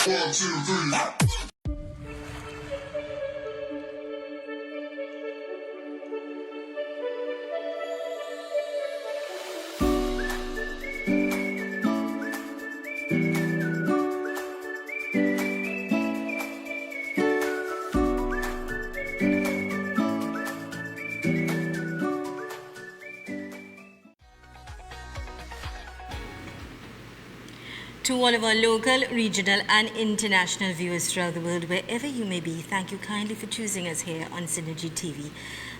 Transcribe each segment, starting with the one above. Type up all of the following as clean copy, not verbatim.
One, two, three. To all of our local, regional and international viewers throughout the world, wherever you may be, thank you kindly for choosing us here on Synergy TV.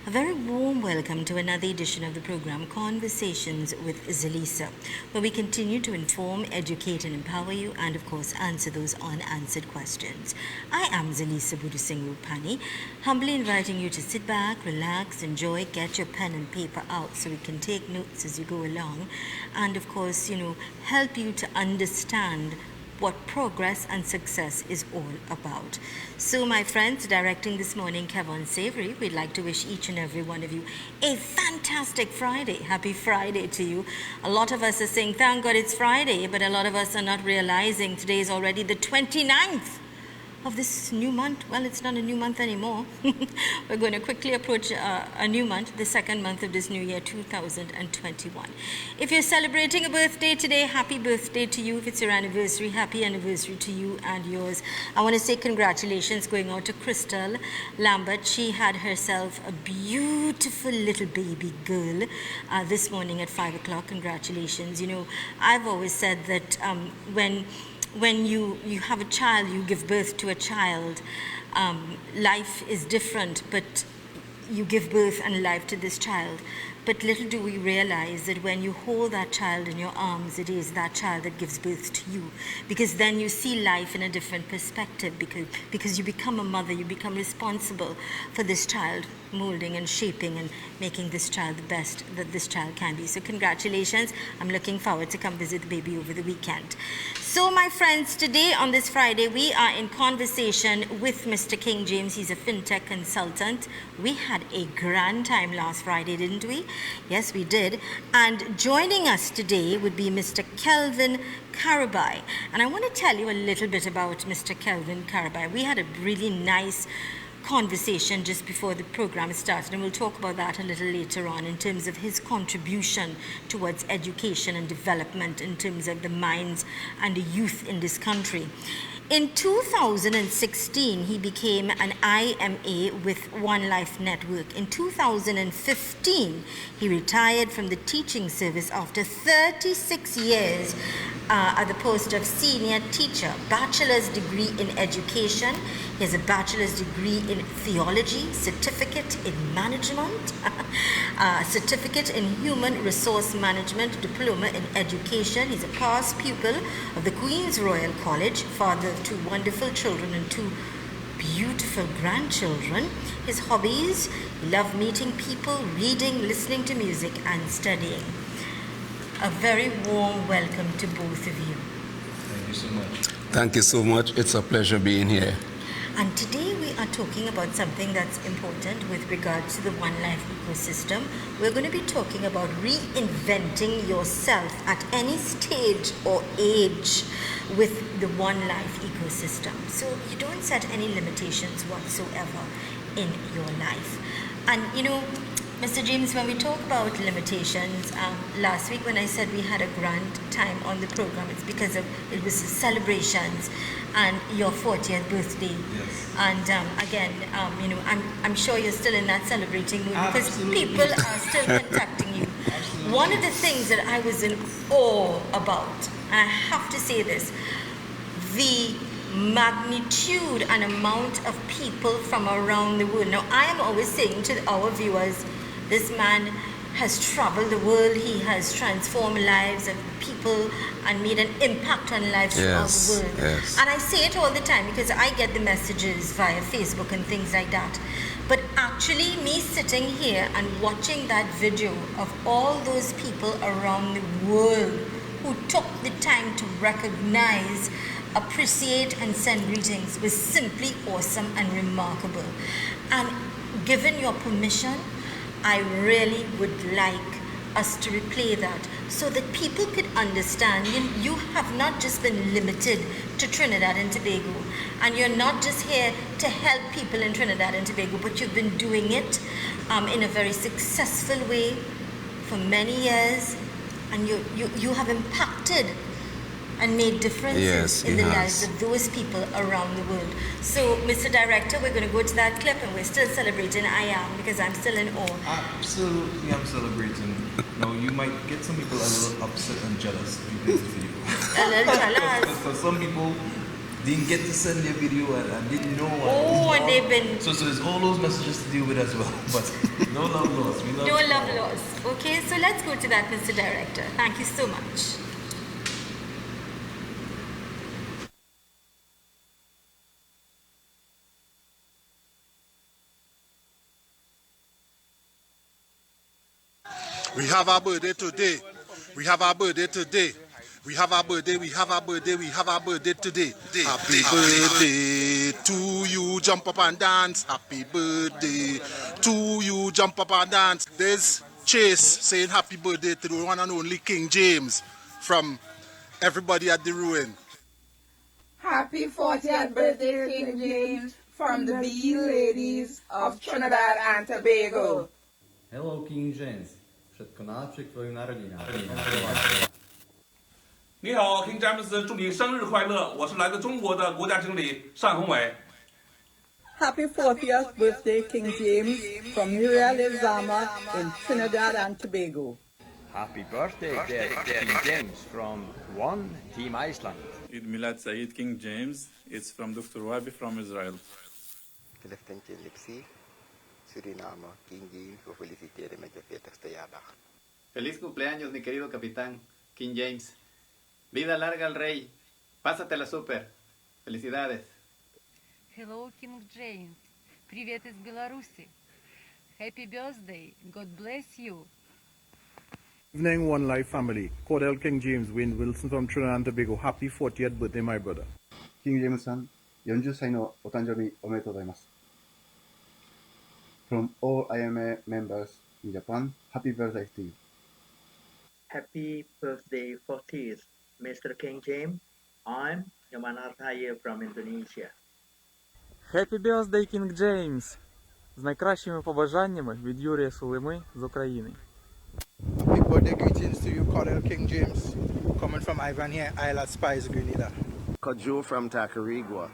A very warm welcome to another edition of the program, Conversations with Zalisa, where we continue to inform, educate and empower you and of course answer those unanswered questions. I am Zalisa Budusingh-Rupani, humbly inviting you to sit back, relax, enjoy, get your pen and paper out so we can take notes as you go along and of course, help you to understand what progress and success is all about. So my friends, directing this morning, Kevin Savory, we'd like to wish each and every one of you a fantastic Friday. Happy Friday to you. A lot of us are saying, thank God it's Friday, but a lot of us are not realizing today is already the 29th of this new month. Well, it's not a new month anymore. We're going to quickly approach a new month, the second month of this new year, 2021. If you're celebrating a birthday today, happy birthday to you. If it's your anniversary, happy anniversary to you and yours. I want to say congratulations going out to Crystal Lambert. She had herself a beautiful little baby girl this morning at 5 o'clock. Congratulations. I've always said that when you have a child, you give birth to a child, life is different, but you give birth and life to this child. But little do we realize that when you hold that child in your arms, it is that child that gives birth to you. Because then you see life in a different perspective, because you become a mother, you become responsible for this child, molding and shaping and making this child the best that this child can be. So congratulations. I'm looking forward to come visit the baby over the weekend. So my friends, today on this Friday, we are in conversation with Mr. King James. He's a fintech consultant. We had a grand time last Friday, didn't we? Yes, we did. And joining us today would be Mr. Kelvin Karabai. And I want to tell you a little bit about Mr. Kelvin Karabai. We had a really nice conversation just before the program started, and we'll talk about that a little later on in terms of his contribution towards education and development in terms of the minds and the youth in this country. In 2016, he became an IMA with One Life Network. In 2015, he retired from the teaching service after 36 years at the post of senior teacher, bachelor's degree in education. He has a bachelor's degree in theology, certificate in management, certificate in human resource management, diploma in education. He's a past pupil of the Queen's Royal College, father of 2 wonderful children and 2 beautiful grandchildren. His hobbies: he loves meeting people, reading, listening to music and studying. A very warm welcome to both of you. Thank you so much. Thank you so much. It's a pleasure being here. And today we are talking about something that's important with regards to the One Life ecosystem. We're going to be talking about reinventing yourself at any stage or age with the One Life ecosystem. So you don't set any limitations whatsoever in your life. And Mr. James, when we talk about limitations, last week when I said we had a grand time on the program, it's because it was celebrations and your 40th birthday. Yes. And again, I'm sure you're still in that celebrating mood because Absolutely. people are still contacting you. Absolutely. One of the things that I was in awe about, and I have to say this, the magnitude and amount of people from around the world. Now, I am always saying to our viewers, this man has traveled the world, he has transformed lives of people and made an impact on lives throughout the world. Yes. And I say it all the time because I get the messages via Facebook and things like that. But actually, me sitting here and watching that video of all those people around the world who took the time to recognize, appreciate and send greetings was simply awesome and remarkable. And given your permission, I really would like us to replay that so that people could understand you have not just been limited to Trinidad and Tobago, and you're not just here to help people in Trinidad and Tobago, but you've been doing it in a very successful way for many years, and you have impacted and made differences in the lives of those people around the world. So, Mr. Director, we're going to go to that clip, and we're still celebrating I Am, because I'm still in awe. Absolutely, I'm celebrating. Now, you might get some people a little upset and jealous if you play this video. A little jealous. Because some people didn't get to send their video and didn't know what and they've been... So there's all those messages to deal with as well. But no love lost. We love no love lost. Okay, so let's go to that, Mr. Director. Thank you so much. We have our birthday today. We have our birthday today. We have our birthday, we have our birthday, we have our birthday today. Happy birthday to you, jump up and dance. Happy birthday to you, jump up and dance. There's Chase saying happy birthday to the one and only King James from everybody at the ruin. Happy 40th birthday, King James, from the Bee Ladies of Trinidad and Tobago. Hello, King James. Všetko najlepšie k tvojim narodinám. 你好 ，King James， 祝你生日快乐！我是来自中国的国家经理单宏伟。Happy 40th birthday, King James, from Muriel Zama in Trinidad and Tobago. Happy birthday, dear King James, from One Team Iceland. Eid Milad Saeed, King James. It's from Dr. Wabi from Israel. Suriname, King James, lo feliciteren met je 40ste jaardag. Feliz cumpleaños, mi querido capitán, King James. Vida larga al rey. Pásatela super. Felicidades. Hello, King James. Привет из Беларуси. Happy birthday. God bless you. Evening, One Life family. Cordell King James, Wayne Wilson from Trinidad and Tobago. Happy 40th birthday, my brother. King James さん、40歳のお誕生日おめでとうございます。From all IMA members in Japan, happy birthday to you. Happy birthday 40th, Mr. King James. I'm Yaman Arthaya from Indonesia. Happy birthday, King James! З найкращими побажаннями від Юрія Сулими з України. Big birthday greetings to you, Cordell King James. Coming from Ivan here, Isle of Spice, Grenada. Kaju from Tacarigua.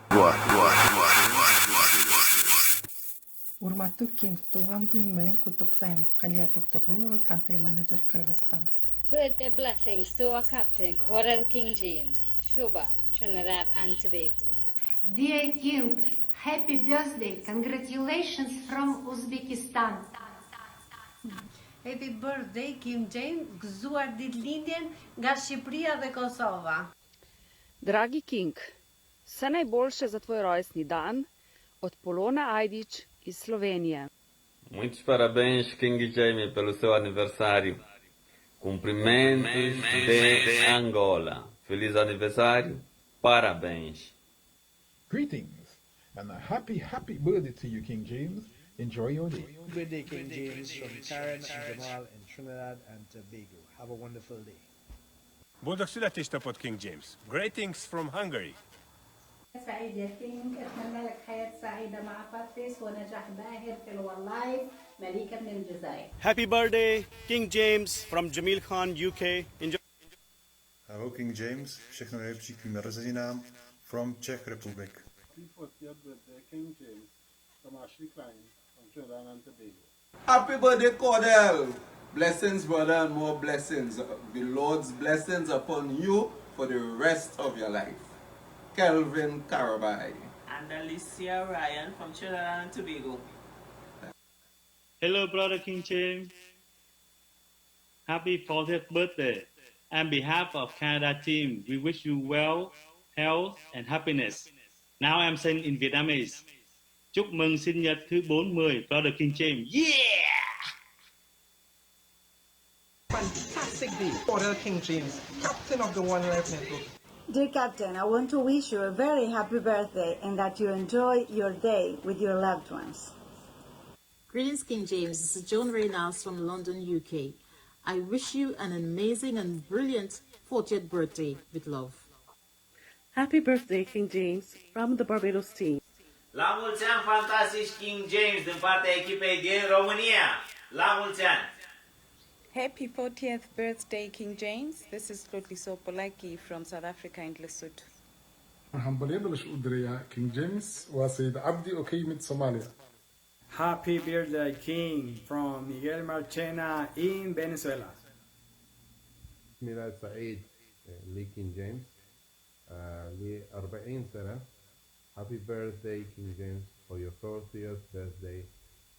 Урматтуу King, туулган күнүң менен куттуктайм. Калия Токтогулова, country manager, Kyrgyzstan. Birthday blessings to our captain, Cordell King James, Shuba, Trinidad and Tobago. Dear King, happy birthday! Congratulations from Uzbekistan. Happy birthday, King James, gëzuar ditëlindjen nga Shqipëria dhe Kosova. Dragi King, vse najboljše za tvoj rojstni dan od Polona Ajdić iz Slovenije. Muitos parabéns, King James, pelo seu aniversário. Cumprimentos de Angola. Feliz aniversário. Parabéns. Greetings and a happy birthday to you, King James. Enjoy your day. Birthday, King James, from Karen and Jamal in Trinidad and Tobago. Have a wonderful day. Boldog születésnapot, King James. Greetings from Hungary. سعيد يا كينج، اتمنى لك حياه سعيده مع باتريس ونجاح باهر في الولايف مليكه من الجزائر. Happy birthday, King James from Jamil Khan, UK. Enjoy. Hello, King James. Všechno nejlepší k narozeninám from Czech Republic. Happy 40th birthday, King James, from Ashley Klein, from Trinidad and Tobago. Happy birthday, Cordell. Blessings, brother, and more blessings. The Lord's blessings upon you for the rest of your life. Kelvin Carabai. And Alicia Ryan from Trinidad and Tobago. Hello, brother King James. Happy 40th birthday. On behalf of Canada team, we wish you well, health, and happiness. Now I'm saying in Vietnamese. Chúc mừng sinh nhật thứ 40, brother King James. Yeah! Fantastic day, Cordell King James, captain of the One Life Network. Dear Captain, I want to wish you a very happy birthday and that you enjoy your day with your loved ones. Greetings, King James. This is Joan Reynolds from London, UK. I wish you an amazing and brilliant 40th birthday with love. Happy birthday, King James, from the Barbados team. La mulți ani, fantastici King James, din partea echipei din România. La mulți ani! Happy 40th birthday, King James. This is Lotliso Polaki from South Africa in Lesotho. Hambalendalish Udriya, King James, وسيد عبدي أوكي Somalia. Happy birthday, King, from Miguel Marchena in Venezuela. ميلاد سعيد لكين جيمس لي 40 سنة. Happy birthday, King James, for your 40th birthday.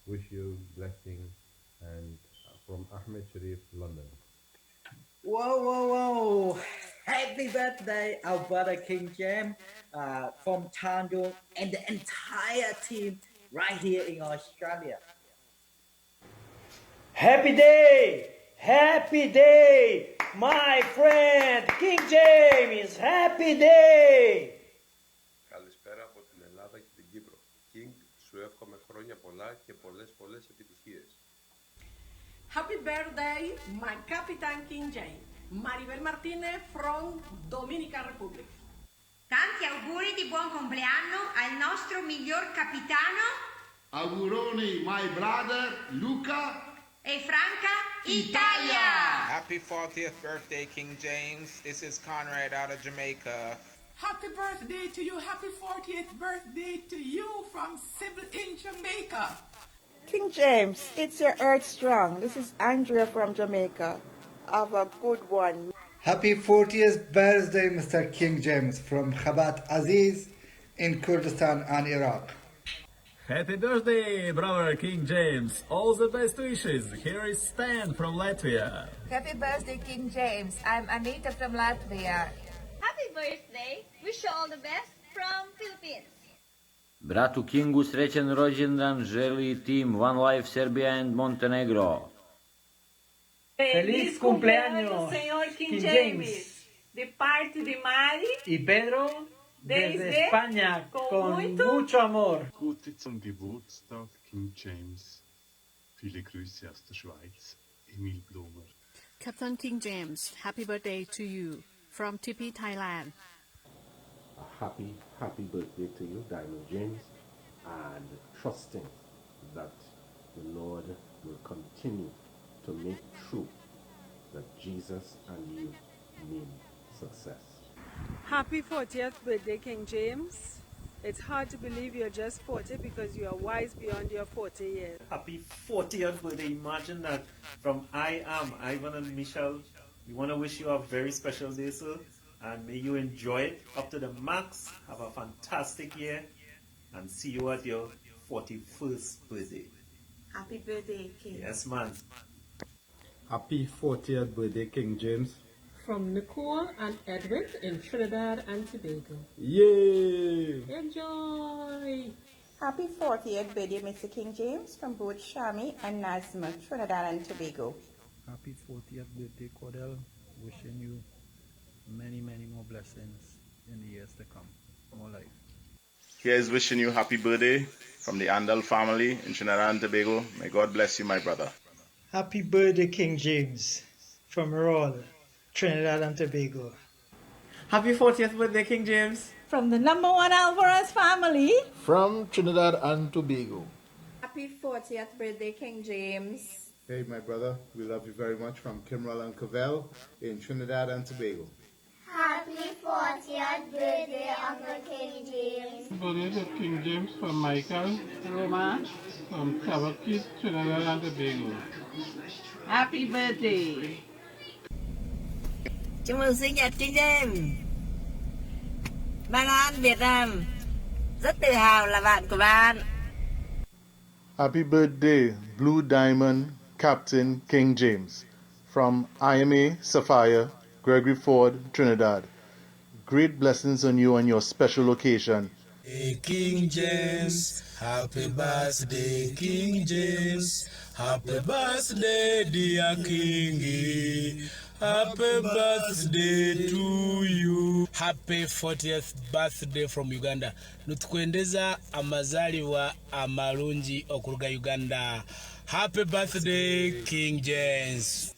Wish you blessing and from Ahmed Sharif, London. Whoa. Happy birthday, our brother King James from Tanjung and the entire team right here in Australia. Happy day, my friend King James. Happy day. Καλησπέρα από την Ελλάδα και την Κύπρο. King, σου εύχομαι χρόνια πολλά και πολλές επιτυχίες. Happy birthday, my Capitan King James. Maribel Martinez from Dominican Republic. Tanti auguri di buon compleanno al nostro miglior capitano. Auguroni, my brother Luca E Franca, Italia. Happy 40th birthday, King James. This is Conrad out of Jamaica. Happy birthday to you. Happy 40th birthday to you from Sybil in Jamaica. King James, it's your Earth Strong. This is Andrea from Jamaica. Have a good one. Happy 40th birthday, Mr. King James, from Khabat Aziz in Kurdistan and Iraq. Happy birthday, brother King James. All the best wishes. Here is Stan from Latvia. Happy birthday, King James. I'm Anita from Latvia. Happy birthday. Wish you all the best from Philippines. Bratu Kingu srećen rođendan želi tim One Life Serbia and Montenegro. Feliz cumpleaños, señor King James. De parte de Mari y Pedro desde España con mucho amor. Gute zum Geburtstag, King James. Viele Grüße aus der Schweiz. Emil Blumer. Captain King James, happy birthday to you from Tipi, Thailand. A happy birthday to you, Diamond James, and trusting that the Lord will continue to make true that Jesus and you mean success. Happy 40th birthday, King James. It's hard to believe you're just 40 because you are wise beyond your 40 years. Happy 40th birthday. Imagine that from I am Ivan and Michelle. We want to wish you a very special day, sir. And may you enjoy it up to the max. Have a fantastic year. And see you at your 41st birthday. Happy birthday, King. Yes, man. Happy 40th birthday, King James. From Nicole and Edwin in Trinidad and Tobago. Yay! Enjoy! Happy 40th birthday, Mr. King James, from both Shami and Nazma, Trinidad and Tobago. Happy 40th birthday, Cordell. Wishing you many more blessings in the years to come. More life. Here's wishing you happy birthday from the Andal family in Trinidad and Tobago. May God bless you, my brother. Happy birthday, King James, from Roll, Trinidad and Tobago. Happy 40th birthday, King James. From the #1 Alvarez family. From Trinidad and Tobago. Happy 40th birthday, King James. Hey, my brother, we love you very much from Kimrell and Cavell in Trinidad and Tobago. Happy 40th birthday, Uncle King James. Birthday to King James from Michael Roma. from Tabakit, Trinidad and Tobago. Happy birthday. Chúc mừng sinh nhật King James. Ban An Việt Nam rất tự hào là bạn của bạn. Happy birthday, Blue Diamond Captain King James from IMA Sapphire, Gregory Ford, Trinidad. Great blessings on you on your special occasion. Hey, King James, happy birthday, King James. Happy birthday, dear Kingy. Happy birthday to you. Happy 40th birthday from Uganda. Nutukwendeza amazaliwa amalungi okuruga Uganda. Happy birthday, King James.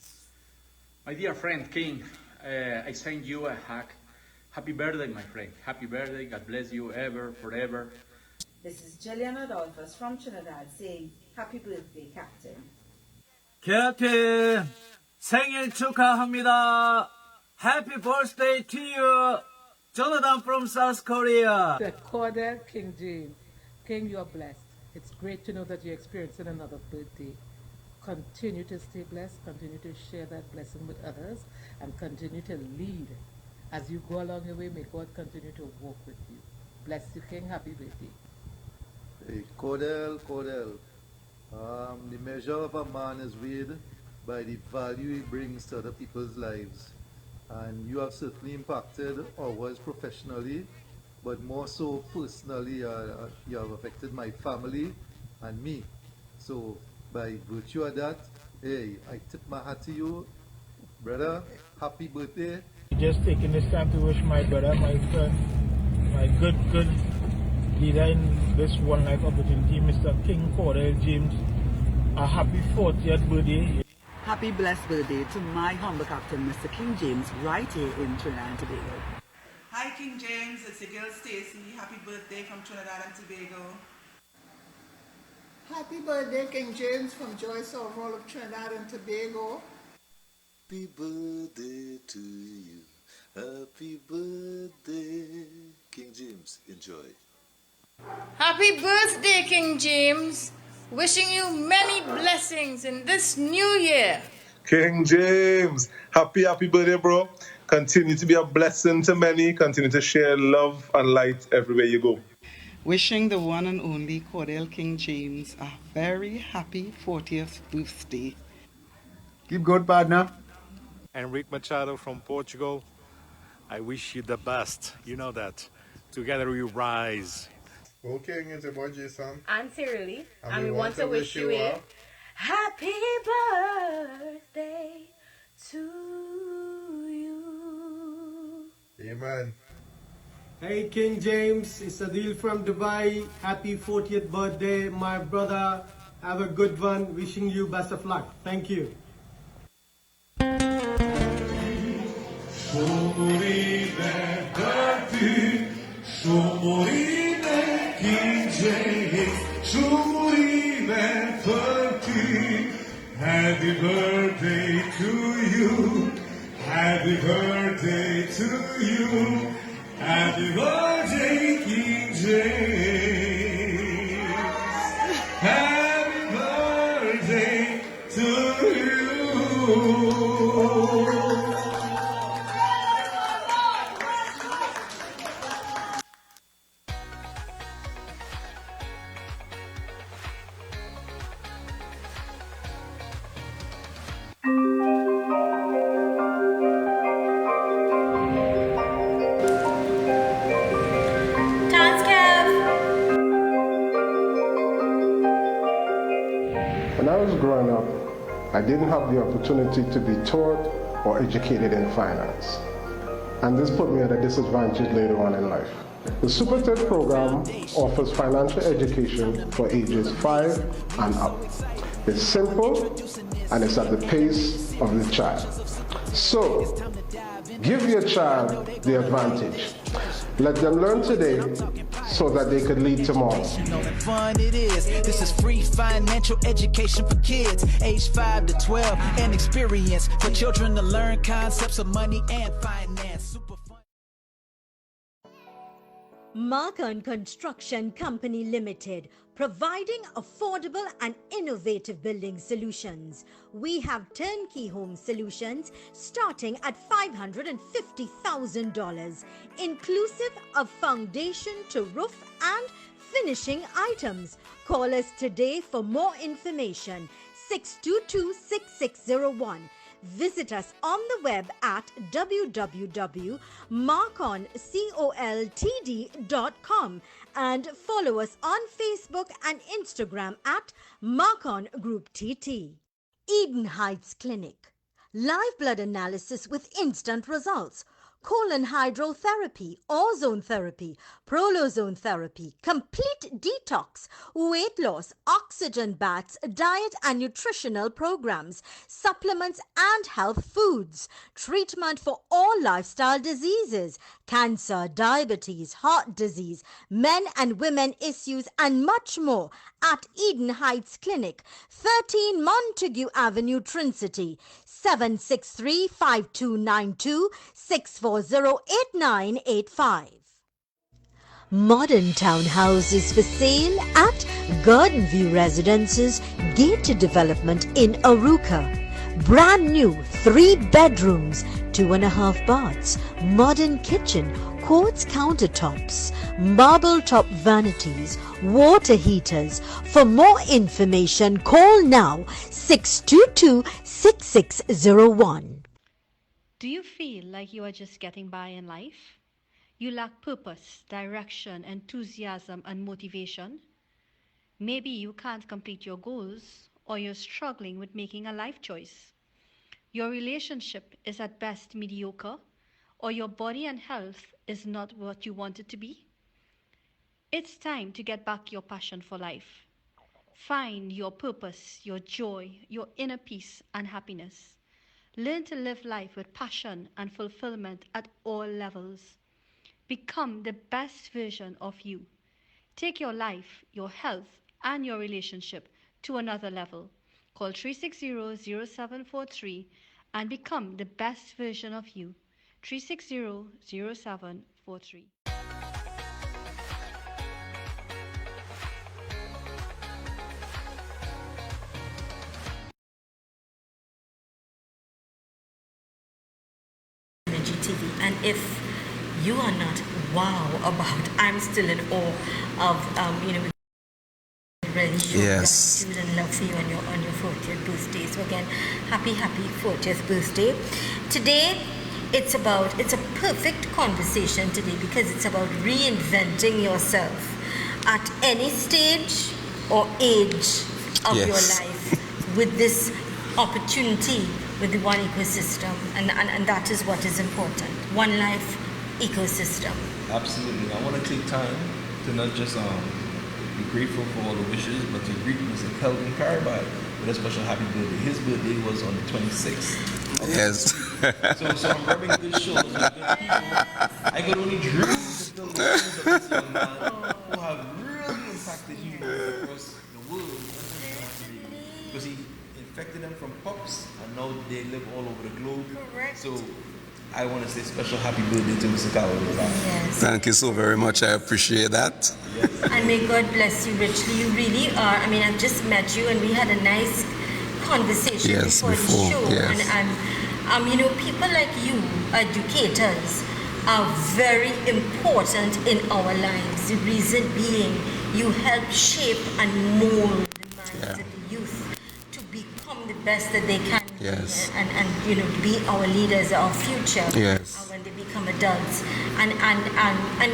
My dear friend King, I send you a hug. Happy birthday, my friend. Happy birthday. God bless you ever, forever. This is Jillian Adolphus from Trinidad saying happy birthday, Captain. Captain, 생일 축하합니다. Happy birthday to you. Jonathan from South Korea. The Cordell King James. King, you are blessed. It's great to know that you're experiencing another birthday. Continue to stay blessed, continue to share that blessing with others, and continue to lead. As you go along your way, may God continue to walk with you. Bless you, King. Happy birthday. Hey, Cordell. The measure of a man is weighed by the value he brings to other people's lives. And you have certainly impacted ours professionally, but more so personally, you have affected my family and me. So by virtue of that, hey, I tip my hat to you, brother. Happy birthday. Just taking this time to wish my brother, my friend, my good leader in this One Life opportunity, Mr. King Cordell James, a happy 40th birthday. Happy blessed birthday to my humble captain, Mr. King James, right here in Trinidad and Tobago. Hi King James, it's your girl Stacy. Happy birthday from Trinidad and Tobago. Happy birthday, King James, from Joyce overall of Trinidad and Tobago. Happy birthday to you. Happy birthday, King James. Enjoy. Happy birthday, King James. Wishing you many blessings in this new year. King James, happy birthday, bro. Continue to be a blessing to many. Continue to share love and light everywhere you go. Wishing the one and only Cordell King James a very happy 40th birthday. Keep good, partner. Enrique Machado from Portugal. I wish you the best. You know that. Together we rise. Okay, it's your boy Jason. And Cyril, and we want to wish you a happy birthday to you. Amen. Hey King James, it's Adil from Dubai. Happy 40th birthday, my brother. Have a good one. Wishing you best of luck. Thank you. King James, happy birthday to you, happy birthday to you, happy birthday King James, happy birthday to you. When I was growing up, I didn't have the opportunity to be taught or educated in finance. And this put me at a disadvantage later on in life. The Super TED program offers financial education for ages 5 and up. It's simple and it's at the pace of the child. So, give your child the advantage. Let them learn today so that they could lead tomorrow. You know how fun it is. This is free financial education for kids, age 5 to 12, and experience for children to learn concepts of money and finance. Super fun. Marcon Construction Company Limited, providing affordable and innovative building solutions. We have turnkey home solutions starting at $550,000, inclusive of foundation to roof and finishing items. Call us today for more information. 622-6601. Visit us on the web at www.marconcoltd.com and follow us on Facebook and Instagram at Marcon Group TT. Eden Heights Clinic. Live blood analysis with instant results. colon hydrotherapy, ozone therapy, prolozone therapy, complete detox, weight loss, oxygen baths, diet and nutritional programs, supplements and health foods, treatment for all lifestyle diseases, cancer, diabetes, heart disease, men and women issues and much more at Eden Heights Clinic, 13 Montague Avenue, Trincity, 763-5292, 640-8985. Modern townhouses for sale at Garden View Residences, gated development in Aruka. Brand new 3 bedrooms, 2.5 baths, modern kitchen, quartz countertops, marble top vanities, water heaters. For more information, call now 622-6601. Do you feel like you are just getting by in life? You lack purpose, direction, enthusiasm, and motivation? Maybe you can't complete your goals, or you're struggling with making a life choice. Your relationship is at best mediocre, or your body and health is not what you want it to be. It's time to get back your passion for life. Find your purpose, your joy, your inner peace and happiness. Learn to live life with passion and fulfillment at all levels. Become the best version of you. Take your life, your health, and your relationship to another level. Call 360-0743 and become the best version of you. 360-0743. TV. And if you are not wow about, I'm still in awe of, really show gratitude and love for you on your 40th birthday. So again, happy 40th birthday. Today, it's a perfect conversation today because it's about reinventing yourself at any stage or age of your life with this opportunity with the One Ecosystem, and that is what is important. One life ecosystem. Absolutely. I want to take time to not just be grateful for all the wishes, but to greet Mr. Kelvin Carabai with a special happy birthday. His birthday was on the 26th. Yes. So I'm rubbing good shoulders with good people. I could only dream to fill the shoes of this young man who have really impacted humans across the world. Because he infected them from pups, and now they live all over the globe. Correct. So I want to say special happy birthday to Mr. Carabai. Yes. Thank you so very much. I appreciate that. Yes. And may God bless you richly. You really are. I mean, I've just met you, and we had a nice conversation before the show. Yes. And people like you, educators, are very important in our lives. The reason being, you help shape and mold the minds of the youth to become the best that they can be, and be our leaders, our future. Yes. When they become adults, and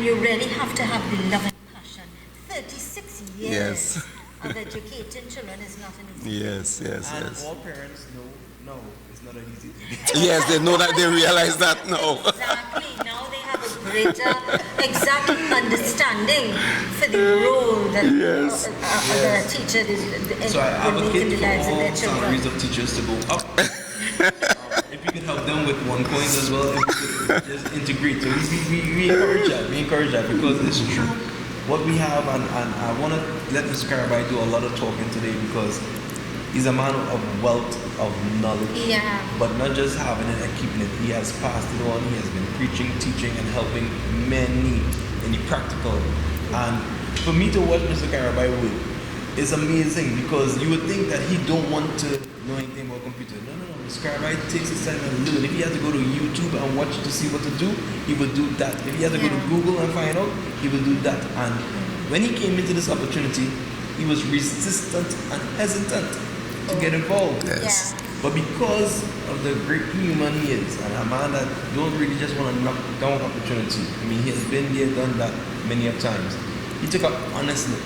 you really have to have the love and passion. 36 years of educating children is not an easy thing. And all parents know, no, it's not an easy thing. Yes, they know that, they realize that now. Exactly. Now they have a greater understanding for the role that the teacher is so I advocate for all salaries of teachers to go up. If you could help them with OneCoin as well, if you could just integrate. So we encourage that because it's true what we have, and I want to let Mr. Carabai do a lot of talking today because he's a man of wealth of knowledge. Yeah. But not just having it and keeping it. He has passed it on. He has been preaching, teaching, and helping many in the practical. And for me to watch Mr. Carabai with is amazing because you would think that he don't want to know anything about computer. No. Mr. Carabai takes his time and learn. If he has to go to YouTube and watch to see what to do, he will do that. If he has to go to Google and find out, he will do that. And when he came into this opportunity, he was resistant and hesitant to get involved. Yes. But because of the great human he is, and a man that don't really just want to knock down opportunity. I mean, he has been there, done that many of times. He took an honest look.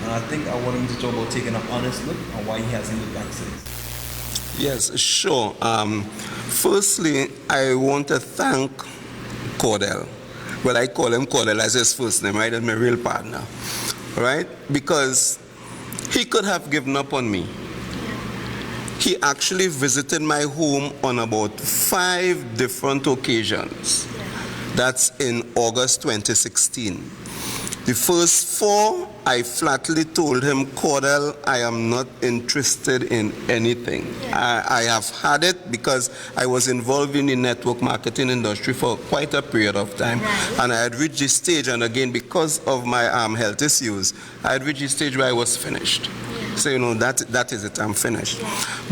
And I think I want him to talk about taking an honest look and why he hasn't looked back since. Yes, sure. Firstly, I want to thank Cordell. Well, I call him Cordell as his first name, right? That's my real partner, right? Because he could have given up on me. He actually visited my home on about 5 different occasions. That's in August 2016. The first 4, I flatly told him, Cordell, I am not interested in anything. I have had it because I was involved in the network marketing industry for quite a period of time. And I had reached this stage, and again, because of my health issues, I had reached a stage where I was finished. So, that is it, I'm finished.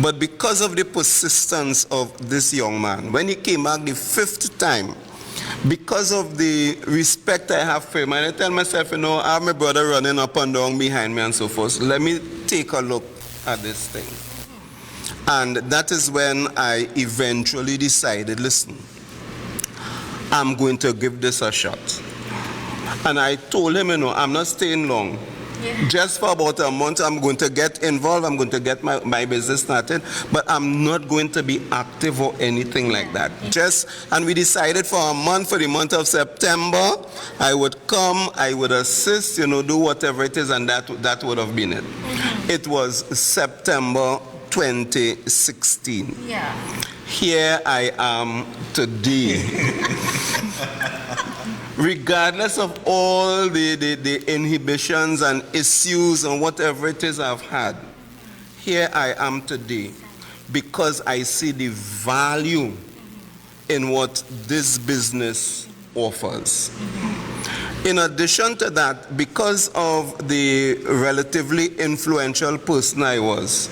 But because of the persistence of this young man, when he came back the 5th time, because of the respect I have for him, and I tell myself, I have my brother running up and down behind me and so forth. So let me take a look at this thing. And that is when I eventually decided, listen, I'm going to give this a shot. And I told him, I'm not staying long. Just for about a month, I'm going to get involved, I'm going to get my business started, but I'm not going to be active or anything like that. And we decided for a month, for the month of September, I would come, I would assist, do whatever it is, and that would have been it. It was September 2016. Here I am today. Regardless of all the inhibitions and issues and whatever it is I've had, here I am today because I see the value in what this business offers. In addition to that, because of the relatively influential person I was,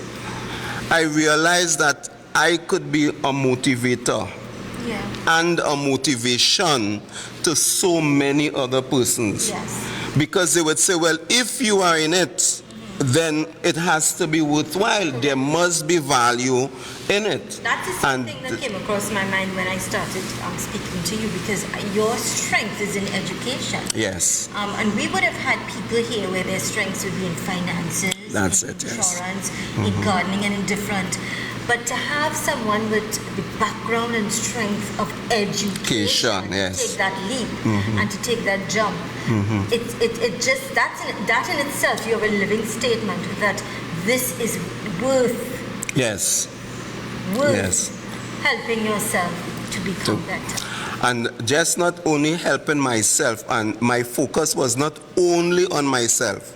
I realized that I could be a motivator and a motivation to so many other persons. Because they would say, well, if you are in it, then it has to be worthwhile. There must be value in it. That's the same thing that came across my mind when I started speaking to you, because your strength is in education. Yes. And we would have had people here where their strengths would be in finances, that's in it, insurance, in gardening, and in different. But to have someone with the background and strength of education to take that leap and to take that jump, it just that in itself, you have a living statement that this is worth helping yourself to become better. And just not only helping myself, and my focus was not only on myself,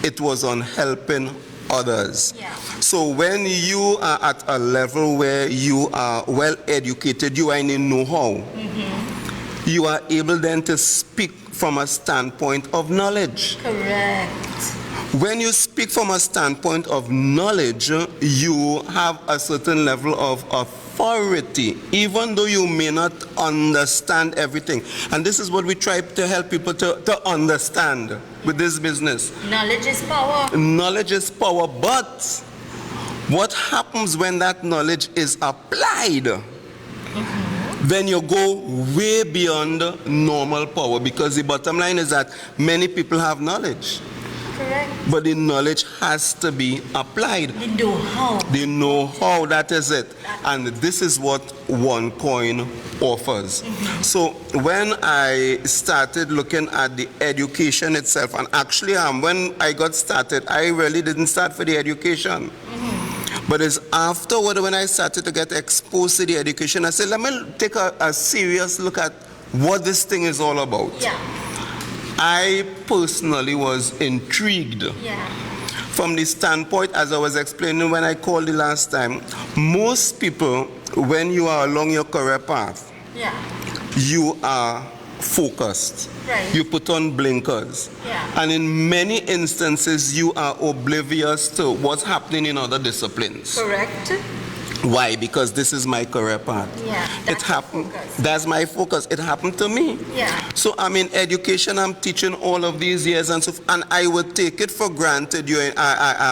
it was on helping others. So when you are at a level where you are well educated, you are in a know-how, you are able then to speak from a standpoint of knowledge. Correct. When you speak from a standpoint of knowledge, you have a certain level of authority, even though you may not understand everything. And this is what we try to help people to understand with this business. Knowledge is power. Knowledge is power, but what happens when that knowledge is applied? Then you go way beyond normal power, because the bottom line is that many people have knowledge. Correct. But the knowledge has to be applied. The know-how. The know-how, that is it. And this is what OneCoin offers. So when I started looking at the education itself, and actually when I got started, I really didn't start for the education. But it's afterward when I started to get exposed to the education, I said, let me take a serious look at what this thing is all about. I personally was intrigued from the standpoint, as I was explaining when I called the last time. Most people, when you are along your career path, you are focused. You put on blinkers. And in many instances, you are oblivious to what's happening in other disciplines. Correct. Why? Because this is my career path. It happened. That's my focus. It happened to me. So I'm in education. I'm teaching all of these years, and I would take it for granted.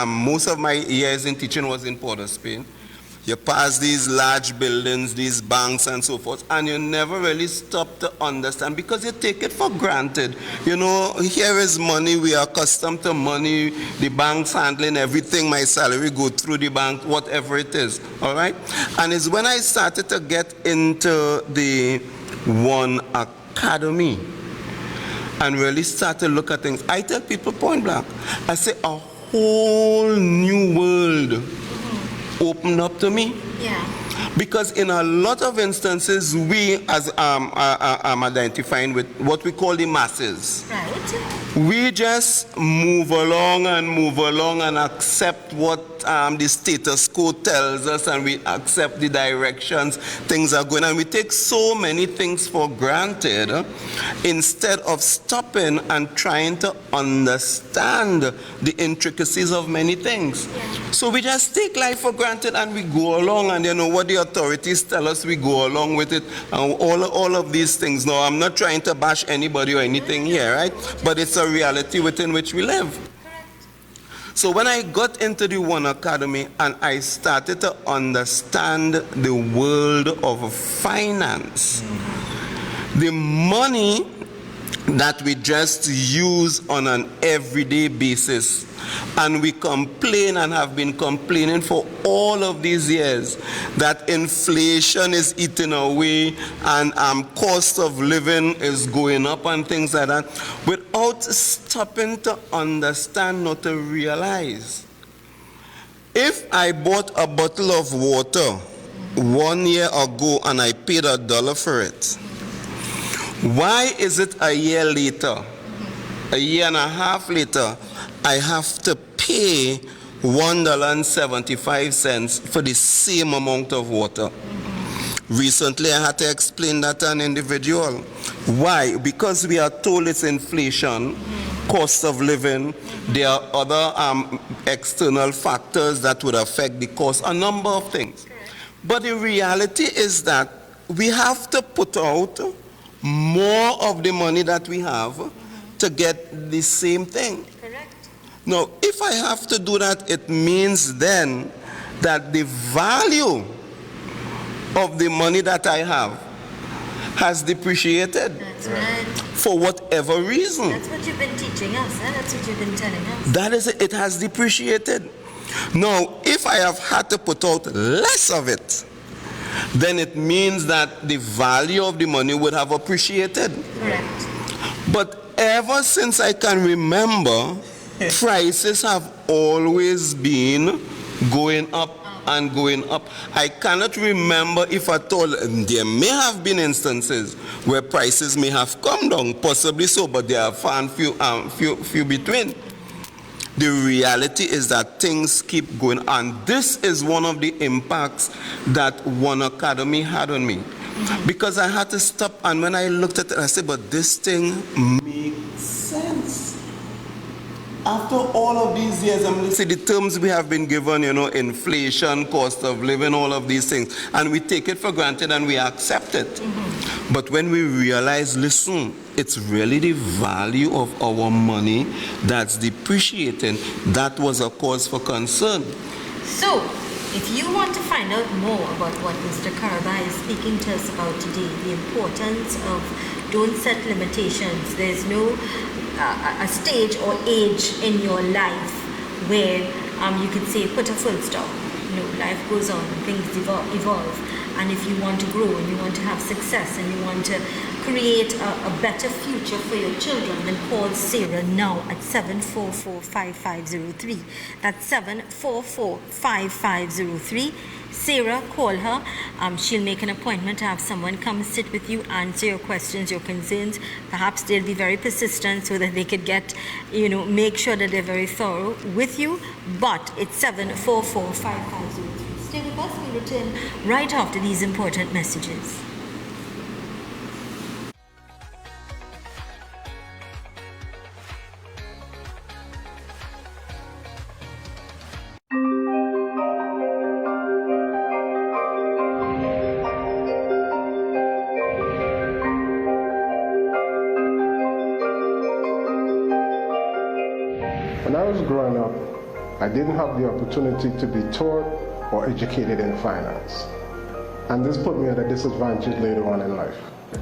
Most of my years in teaching was in Port of Spain. You pass these large buildings, these banks and so forth, and you never really stop to understand because you take it for granted. Here is money, we are accustomed to money, the bank's handling everything, my salary go through the bank, whatever it is, all right? And it's when I started to get into the academy and really start to look at things, I tell people point blank, I say a whole new world opened up to me. Yeah. Because in a lot of instances, we as identifying with what we call the masses. Right. We just move along and accept what the status quo tells us, and we accept the directions things are going, and we take so many things for granted instead of stopping and trying to understand the intricacies of many things. Yeah. So we just take life for granted and we go along, and you know what the authorities tell us, we go along with it, and all of these things. Now, I'm not trying to bash anybody or anything here, right? But it's a reality within which we live. So when I got into the One Academy and I started to understand the world of finance, the money that we just use on an everyday basis, and we complain and have been complaining for all of these years that inflation is eating away and cost of living is going up and things like that, without stopping to understand, not to realize. If I bought a bottle of water 1 year ago and I paid $1 for it, why is it a year later, a year and a half later, I have to pay $1.75 for the same amount of water? Recently, I had to explain that to an individual. Why? Because we are told it's inflation, cost of living, there are other external factors that would affect the cost, a number of things. But the reality is that we have to put out more of the money that we have to get the same thing. Correct. Now, if I have to do that, it means then that the value of the money that I have has depreciated. That's right. For whatever reason. That's what you've been teaching us, huh? That's what you've been telling us. That is it. It has depreciated. Now, if I have had to put out less of it, then it means that the value of the money would have appreciated. Correct. But ever since I can remember, prices have always been going up and going up. I cannot remember if at all, there may have been instances where prices may have come down, possibly so, but there are far and few between. The reality is that things keep going, and this is one of the impacts that One Academy had on me. Because I had to stop, and when I looked at it, I said, but this thing makes sense. After all of these years, I'm listening to the terms we have been given, you know, inflation, cost of living, all of these things, and we take it for granted and we accept it. But when we realize, listen, it's really the value of our money that's depreciating, that was a cause for concern. So, if you want to find out more about what Mr. Karaba is speaking to us about today, the importance of don't set limitations. There's no a stage or age in your life where you could say put a full stop. You know, life goes on, things evolve. And if you want to grow and you want to have success and you want to create a better future for your children, then call Sarah now at 744-5503. That's 744-5503. Sarah, call her. She'll make an appointment to have someone come sit with you, answer your questions, your concerns. Perhaps they'll be very persistent so that they could get, you know, make sure that they're very thorough with you. But it's 744-5503. Stay with us. We'll return right after these important messages. When I was growing up, I didn't have the opportunity to be taught or educated in finance. And this put me at a disadvantage later on in life.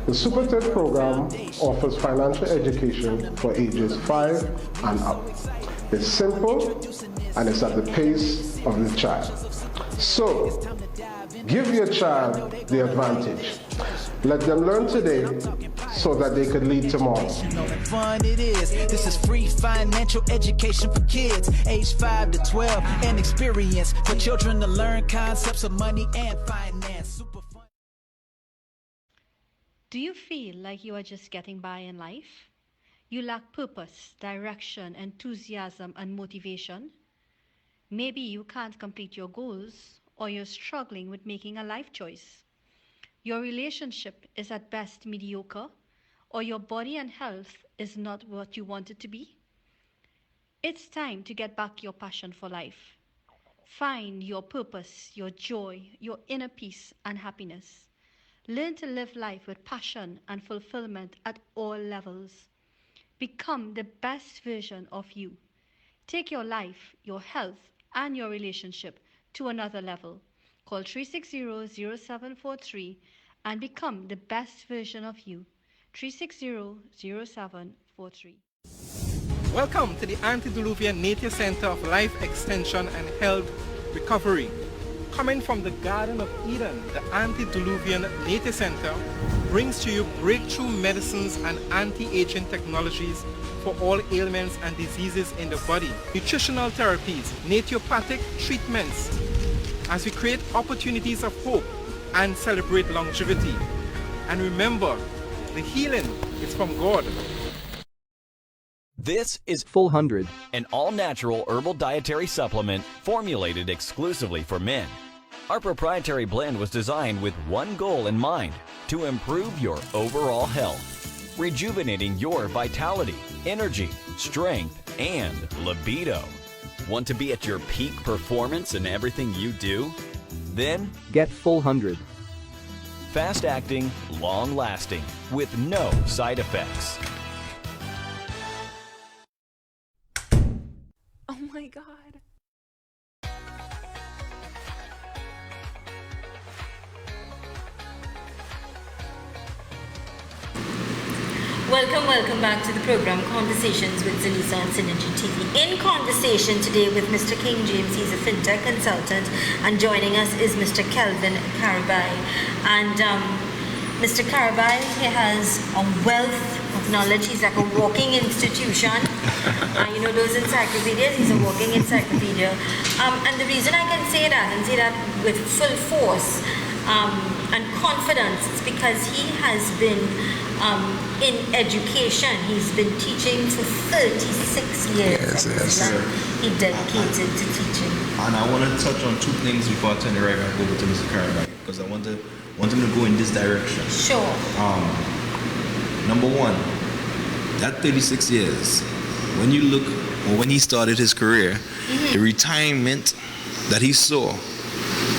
The Super TED program offers financial education for ages 5 and up. It's simple and it's at the pace of the child. So, give your child the advantage. Let them learn today so that they could lead to more. Fun it is. This is free financial education for kids, age 5 to 12, and experience for children to learn concepts of money and finance. Super fun. Do you feel like you are just getting by in life? You lack purpose, direction, enthusiasm, and motivation? Maybe you can't complete your goals, or you're struggling with making a life choice. Your relationship is at best mediocre, or your body and health is not what you want it to be. It's time to get back your passion for life. Find your purpose, your joy, your inner peace and happiness. Learn to live life with passion and fulfillment at all levels. Become the best version of you. Take your life, your health, and your relationship to another level. Call 360-0743 and become the best version of you. 360-0743. Welcome to the Antediluvian Nature Center of Life Extension and Health Recovery. Coming from the Garden of Eden, the Antediluvian Nature Center brings to you breakthrough medicines and anti-aging technologies for all ailments and diseases in the body, nutritional therapies, naturopathic treatments, as we create opportunities of hope and celebrate longevity. And remember, the healing is from God. This is Full 100, an all-natural herbal dietary supplement formulated exclusively for men. Our proprietary blend was designed with one goal in mind: to improve your overall health, rejuvenating your vitality, energy, strength, and libido. Want to be at your peak performance in everything you do? Then get Full 100. Fast-acting, long-lasting, with no side effects. Oh my God. Welcome back to the program Conversations with Zalisa on Synergy TV. In conversation today with Mr. King James, he's a fintech consultant, and joining us is Mr. Kelvin Karabay. And Mr. Karabay, he has a wealth of knowledge. He's like a walking institution. You know those encyclopedias? He's a walking encyclopedia. And the reason I can say that with full force and confidence, is because he has been in education. He's been teaching for 36 years. Yes. He dedicated to teaching. And I want to touch on two things before I turn it right back over to Mr. Karabay, because I want him to go in this direction. Sure. Number one, that 36 years, when you look, or when he started his career, the retirement that he saw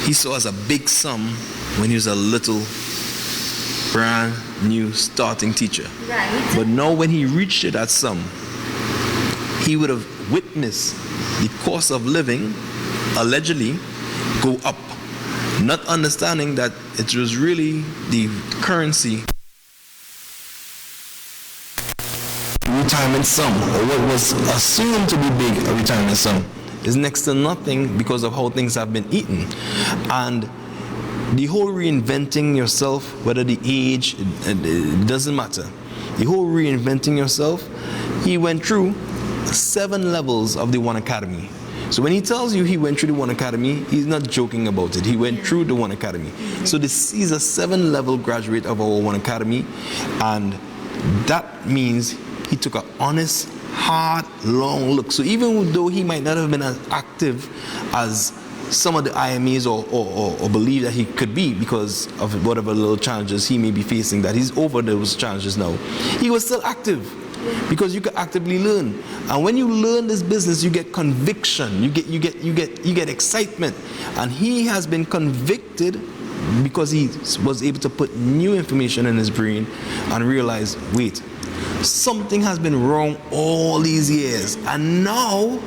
as a big sum when he was a little brand new starting teacher. Right. But now when he reached that sum, he would have witnessed the cost of living allegedly go up, not understanding that it was really the currency retirement sum, or what was assumed to be big a retirement sum, is next to nothing because of how things have been eaten. And the whole reinventing yourself, whether the age, it doesn't matter. The whole reinventing yourself, he went through 7 levels of the One Academy. So when he tells you he went through the One Academy, he's not joking about it. He went through the One Academy. So he's a 7-level graduate of our One Academy, and that means he took an honest, hard, long look. So even though he might not have been as active as some of the IMEs or believe that he could be because of whatever little challenges he may be facing, that he's over those challenges now, he was still active, because you can actively learn. And when you learn this business, you get conviction, you get excitement. And he has been convicted because he was able to put new information in his brain and realize, wait, something has been wrong all these years, and now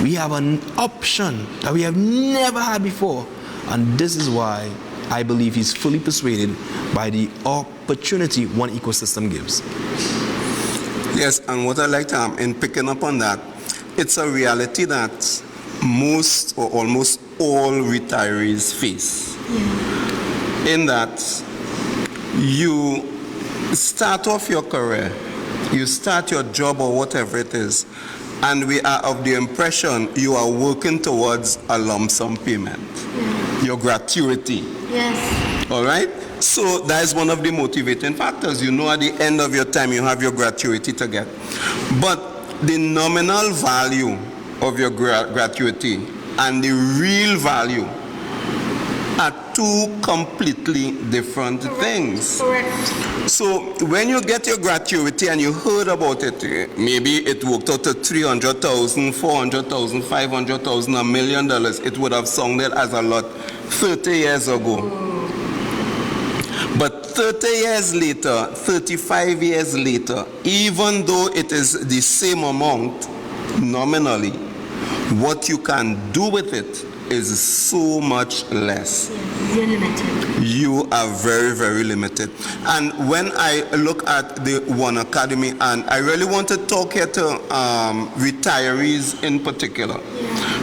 we have an option that we have never had before. And this is why I believe he's fully persuaded by the opportunity OneEcosystem gives. Yes, and what I like in picking up on that, it's a reality that most or almost all retirees face. In that you start off your career, you start your job or whatever it is, and we are of the impression you are working towards a lump sum payment, your gratuity. Yes. All right? So that is one of the motivating factors. You know, at the end of your time, you have your gratuity to get. But the nominal value of your gratuity and the real value are two completely different things. Correct. So when you get your gratuity and you heard about it, maybe it worked out to $300,000, $400,000, $500,000, $1 million, it would have sounded as a lot 30 years ago. But 30 years later, 35 years later, even though it is the same amount nominally, what you can do with it is so much less. You're limited. You are very, very limited. And when I look at the One Academy, and I really want to talk here to retirees in particular,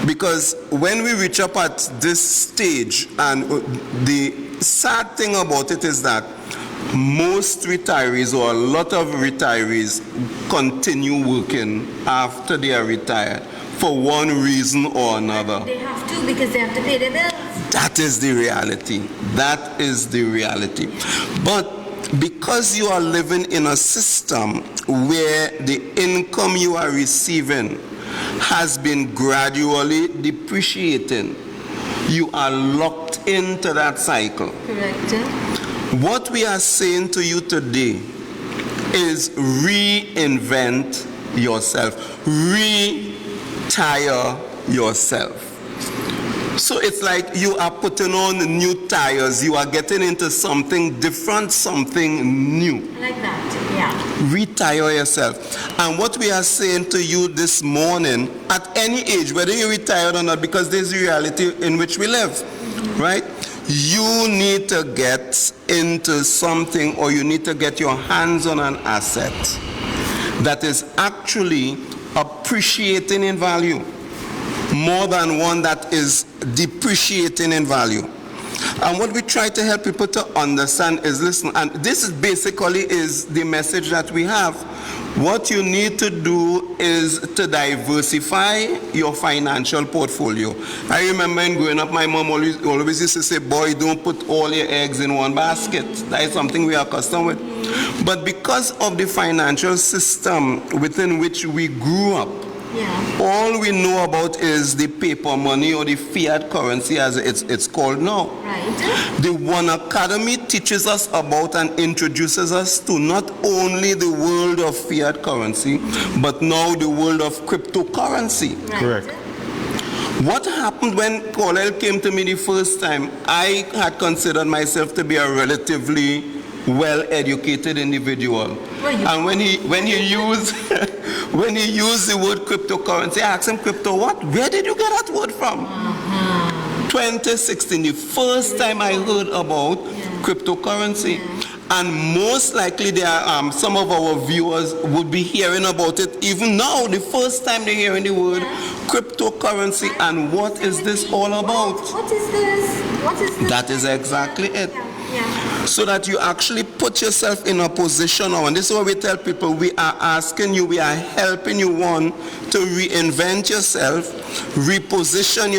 because when we reach up at this stage, and the sad thing about it is that most retirees, or a lot of retirees, continue working after they are retired for one reason or another. They have to, because they have to pay their bills. That is the reality. That is the reality. But because you are living in a system where the income you are receiving has been gradually depreciating, you are locked into that cycle. Correct. What we are saying to you today is reinvent yourself. Retire yourself. So it's like you are putting on new tires. You are getting into something different, something new. Like that, yeah. Retire yourself. And what we are saying to you this morning, at any age, whether you're retired or not, because there's a reality in which we live, right? You need to get into something, or you need to get your hands on an asset that is actually appreciating in value more than one that is depreciating in value. And what we try to help people to understand is, listen, and this is basically is the message that we have. What you need to do is to diversify your financial portfolio. I remember in growing up, my mom always used to say, boy, don't put all your eggs in one basket. That is something we are accustomed with. But because of the financial system within which we grew up, all we know about is the paper money, or the fiat currency as it's called now. Right. The One Academy teaches us about and introduces us to not only the world of fiat currency, but now the world of cryptocurrency. Right. Correct. What happened when Carl came to me the first time? I had considered myself to be a relatively well-educated individual, and when he used when he used the word cryptocurrency, I asked him, crypto what? Where did you get that word from? 2016, the first time I heard about cryptocurrency. And most likely there are some of our viewers would be hearing about it even now, the first time they're hearing the word cryptocurrency. And what is this all about? What is this? What is this? That is exactly it. So that you actually put yourself in a position now, and this is what we tell people, we are asking you, we are helping you, one, to reinvent yourself, reposition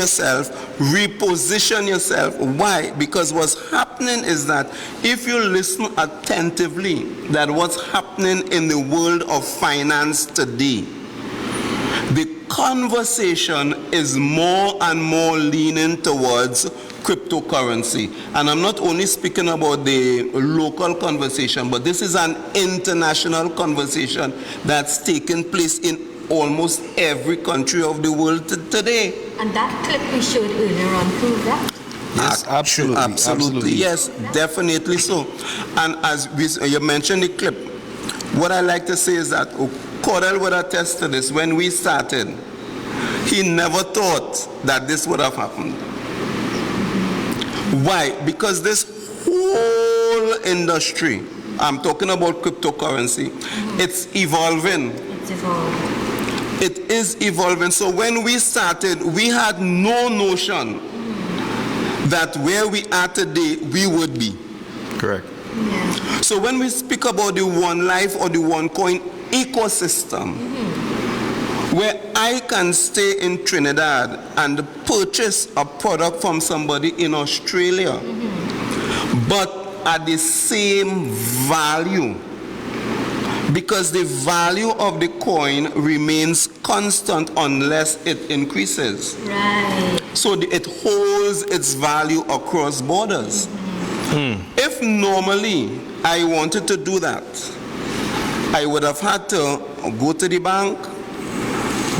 yourself. Why? Because what's happening is that if you listen attentively, that what's happening in the world of finance today, the conversation is more and more leaning towards cryptocurrency. And I'm not only speaking about the local conversation, but this is an international conversation that's taking place in almost every country of the world today. And that clip we showed earlier on proved that. Yes, absolutely. Yes, definitely so. And as you mentioned the clip, what I like to say is that Cordell would attest to this. When we started, he never thought that this would have happened. Why? Because this whole industry, I'm talking about cryptocurrency, it's evolving. It's evolving. It is evolving. So when we started, we had no notion that where we are today, we would be. Correct. Yeah. So when we speak about the One Life or the OneCoin ecosystem, where I can stay in Trinidad and purchase a product from somebody in Australia, but at the same value, because the value of the coin remains constant unless it increases. Right. So it holds its value across borders. If normally I wanted to do that, I would have had to go to the bank,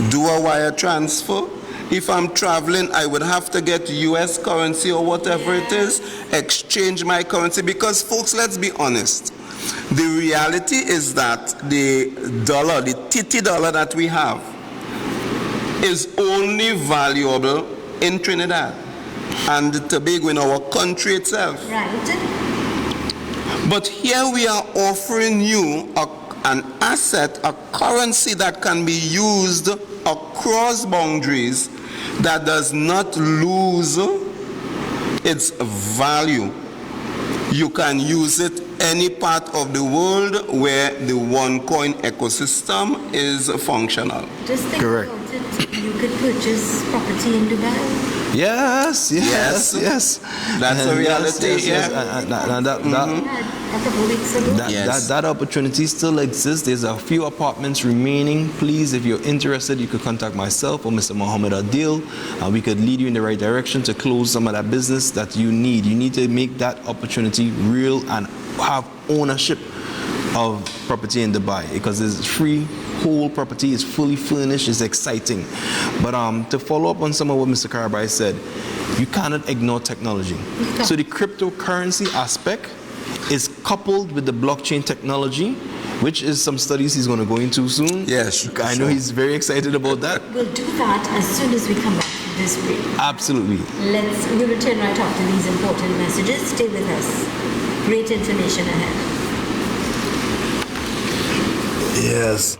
do a wire transfer. If I'm traveling, I would have to get US currency or whatever it is, exchange my currency, because folks, let's be honest. The reality is that the dollar, the TT dollar that we have, is only valuable in Trinidad and Tobago, in our country itself. Right. But here we are offering you an asset, a currency that can be used across boundaries, that does not lose its value. You can use it any part of the world where the OneCoin ecosystem is functional. Just think Correct. about it. You could purchase property in Dubai. Yes. That's a reality. Yes. And that A couple of weeks ago. that opportunity still exists. There's a few apartments remaining. Please, if you're interested, you could contact myself or Mr. Mohammed Adil, and we could lead you in the right direction to close some of that business that you need. You need to make that opportunity real and have ownership of property in Dubai, because it's free. Whole property is fully furnished, is exciting. But to follow up on some of what Mr. Karabai said, you cannot ignore technology. So the cryptocurrency aspect is coupled with the blockchain technology, which is some studies he's going to go into soon. Yes, I know he's very excited about that. We'll do that as soon as we come back from this break. Absolutely. We'll return right after these important messages. Stay with us. Great information ahead. Yes.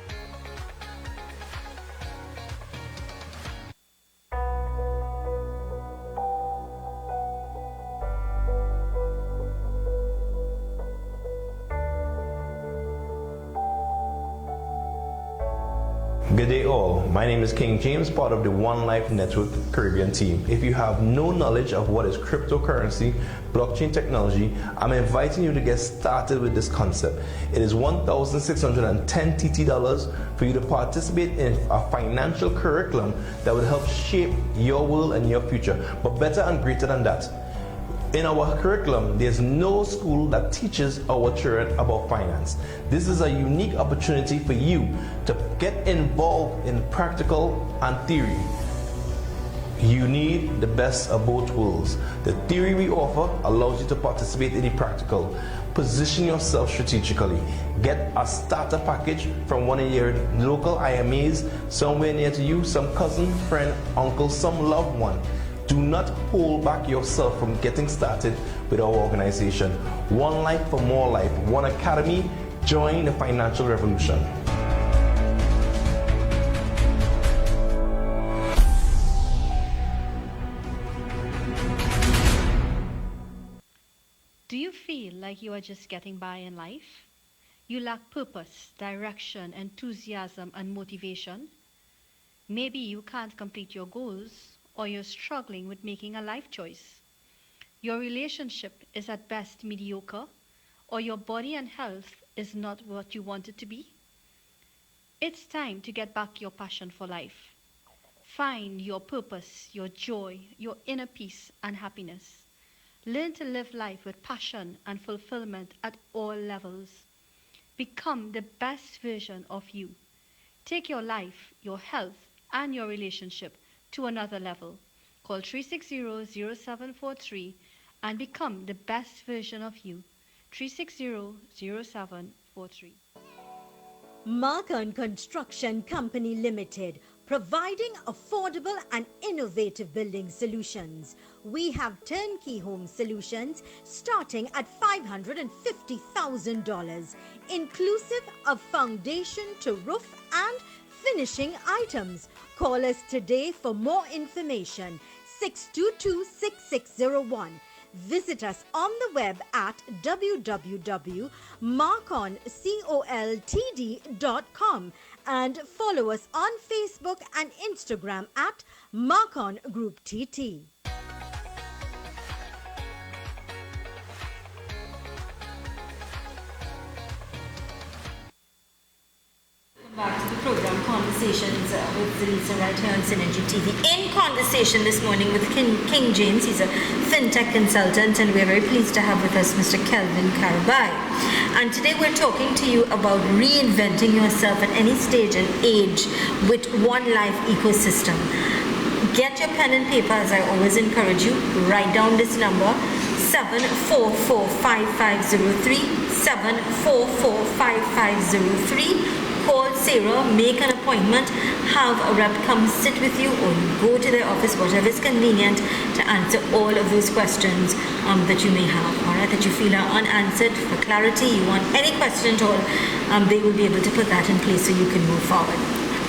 Good day all, my name is King James, part of the One Life Network Caribbean team. If you have no knowledge of what is cryptocurrency, blockchain technology, I'm inviting you to get started with this concept. It is 1,610 TT dollars for you to participate in a financial curriculum that would help shape your world and your future. But better and greater than that, in our curriculum, there's no school that teaches our children about finance. This is a unique opportunity for you to get involved in practical and theory. You need the best of both worlds. The theory we offer allows you to participate in the practical. Position yourself strategically. Get a starter package from one of your local IMAs somewhere near to you, some cousin, friend, uncle, some loved one. Do not hold back yourself from getting started with our organization. One Life for More Life, One Academy. Join the financial revolution. Do you feel like you are just getting by in life? You lack purpose, direction, enthusiasm, and motivation? Maybe you can't complete your goals, or you're struggling with making a life choice. Your relationship is at best mediocre, or your body and health is not what you want it to be. It's time to get back your passion for life. Find your purpose, your joy, your inner peace and happiness. Learn to live life with passion and fulfillment at all levels. Become the best version of you. Take your life, your health, and your relationship to another level. Call 360-0743 and become the best version of you. 360-0743. Mark-on Construction Company Limited, providing affordable and innovative building solutions. We have turnkey home solutions starting at $550,000, inclusive of foundation to roof and finishing items. Call us today for more information. 622-6601. Visit us on the web at www.markoncoltd.com and follow us on Facebook and Instagram at Marcon Group TT. Back to the program Conversations with Lisa right here on Synergy TV. In conversation this morning with King James. He's a fintech consultant, and we're very pleased to have with us Mr. Kelvin Karabai. And today we're talking to you about reinventing yourself at any stage and age with One Life Ecosystem. Get your pen and paper, as I always encourage you. Write down this number: 744-5503, 744-5503. Call Sarah, make an appointment, have a rep come sit with you, or you go to their office, whatever is convenient, to answer all of those questions that you may have, all right, that you feel are unanswered. For clarity, you want any question at all, they will be able to put that in place so you can move forward.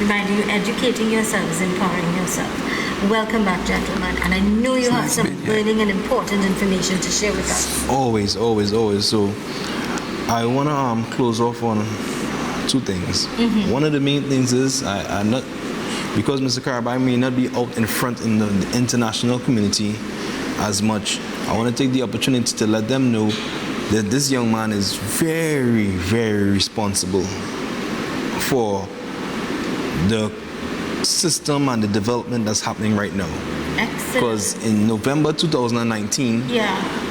Reminding you, educating yourself is empowering yourself. Welcome back, gentlemen, and I know you have some burning and important information to share with us. Always. So I want to close off on two things. One of the main things is I'm not, because Mr. Karabai may not be out in front in the international community as much, I want to take the opportunity to let them know that this young man is very, very responsible for the system and the development that's happening right now. Excellent. Because in November 2019,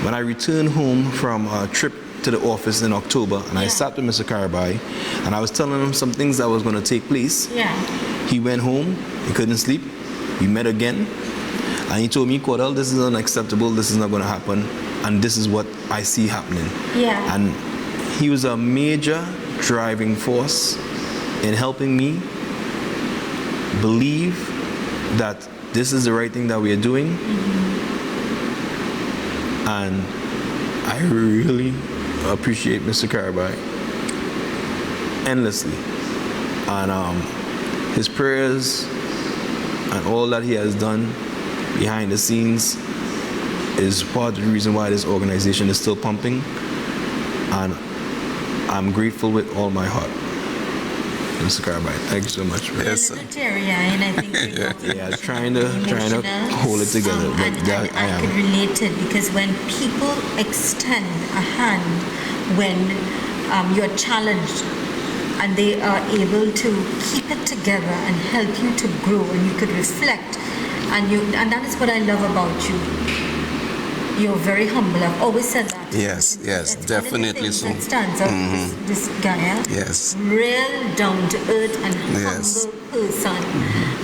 when I returned home from a trip to the office in October, and I sat with Mr. Karabai, and I was telling him some things that was going to take place. He went home, he couldn't sleep, we met again, and he told me, Cordell, this is unacceptable, this is not going to happen, and this is what I see happening. And he was a major driving force in helping me believe that this is the right thing that we are doing. And I really appreciate Mr. Karabai endlessly, and his prayers and all that he has done behind the scenes is part of the reason why this organization is still pumping, and I'm grateful with all my heart. Mr. Karabai, thank you so much. Yes, sir. And I think trying to hold it together, but I could relate to it, because when people extend a hand when you're challenged, and they are able to keep it together and help you to grow, and you could reflect, and that is what I love about you. You're very humble. I've always said that. Yes, definitely so. That stands out, this guy. Yes. Real, down to earth and humble person.